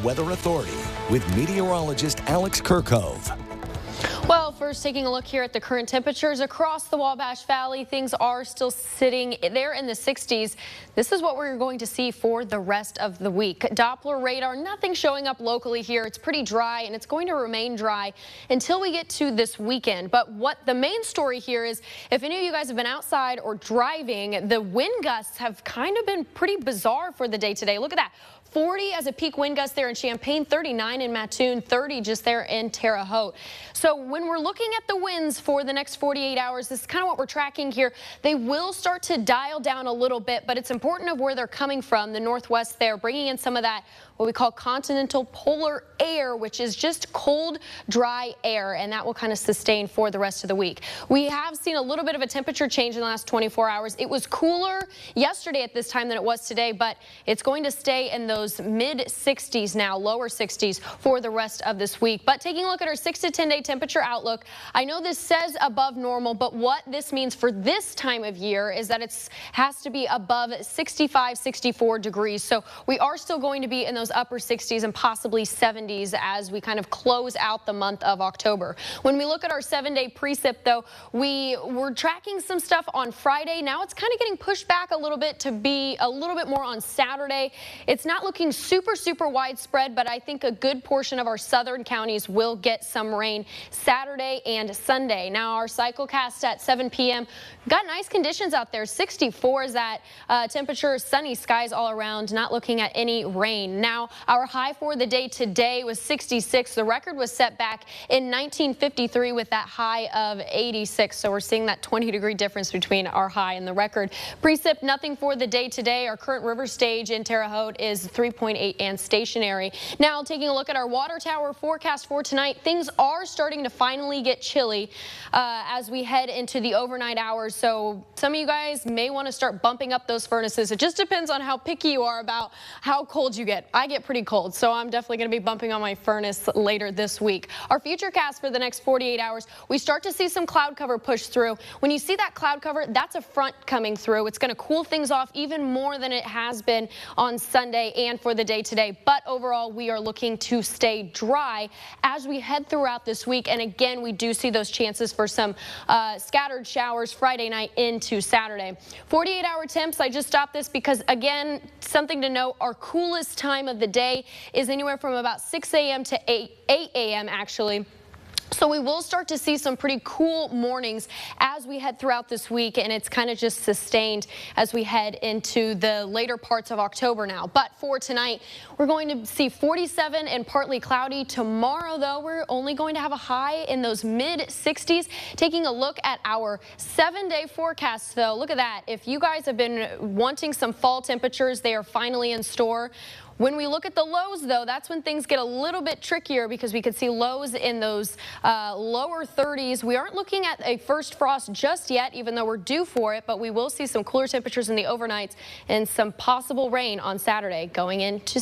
Weather Authority with meteorologist Alex Kirkove. Well, first taking a look here at the current temperatures across the Wabash Valley, things are still sitting there in the 60s. This is what we're going to see for the rest of the week. Doppler radar, nothing showing up locally here. It's pretty dry and it's going to remain dry until we get to this weekend. But what the main story here is, if any of you guys have been outside or driving, the wind gusts have kind of been pretty bizarre for the day today. Look at that. 40 as a peak wind gust there in Champaign, 39 in Mattoon, 30 just there in Terre Haute. So when we're looking at the winds for the next 48 hours, this is kind of what we're tracking here. They will start to dial down a little bit, but it's important of where they're coming from. The northwest there, bringing in some of that what we call continental polar air, which is just cold, dry air, and that will kind of sustain for the rest of the week. We have seen a little bit of a temperature change in the last 24 hours. It was cooler yesterday at this time than it was today, but it's going to stay in those mid 60s now, lower 60s for the rest of this week. But taking a look at our 6 to 10 day temperature outlook, I know this says above normal, but what this means for this time of year is that it has to be above 65, 64 degrees. So we are still going to be in those upper 60s and possibly 70s as we kind of close out the month of October. When we look at our 7-day precip, though, we were tracking some stuff on Friday. Now it's kind of getting pushed back a little bit to be a little bit more on Saturday. It's not looking super widespread, but I think a good portion of our southern counties will get some rain Saturday and Sunday. Now our cyclecast at 7 p.m. got nice conditions out there. 64 is that temperature, sunny skies all around, not looking at any rain. Now our high for the day today was 66. The record was set back in 1953 with that high of 86. So we're seeing that 20-degree difference between our high and the record. Precip, nothing for the day today. Our current river stage in Terre Haute is 3.8 and stationary. Now taking a look at our water tower forecast for tonight, things are starting to finally get chilly as we head into the overnight hours. So some of you guys may want to start bumping up those furnaces. It just depends on how picky you are about how cold you get. I get pretty cold, so I'm definitely going to be bumping on my furnace later this week. Our future cast for the next 48 hours, we start to see some cloud cover push through. When you see that cloud cover, that's a front coming through. It's going to cool things off even more than it has been on Sunday and for the day today. But overall, we are looking to stay dry as we head throughout this week. And again, we do see those chances for some scattered showers Friday night into Saturday. 48-hour temps, I just stopped this because, again, something to note, our coolest time of the day is anywhere from about 6 a.m. to 8 a.m. actually. So we will start to see some pretty cool mornings as we head throughout this week, and it's kind of just sustained as we head into the later parts of October now. But for tonight, we're going to see 47 and partly cloudy. Tomorrow, though, we're only going to have a high in those mid 60s. Taking a look at our 7-day forecast, though, look at that. If you guys have been wanting some fall temperatures, they are finally in store. When we look at the lows, though, that's when things get a little bit trickier because we could see lows in those lower 30s. We aren't looking at a first frost just yet, even though we're due for it, but we will see some cooler temperatures in the overnights and some possible rain on Saturday going into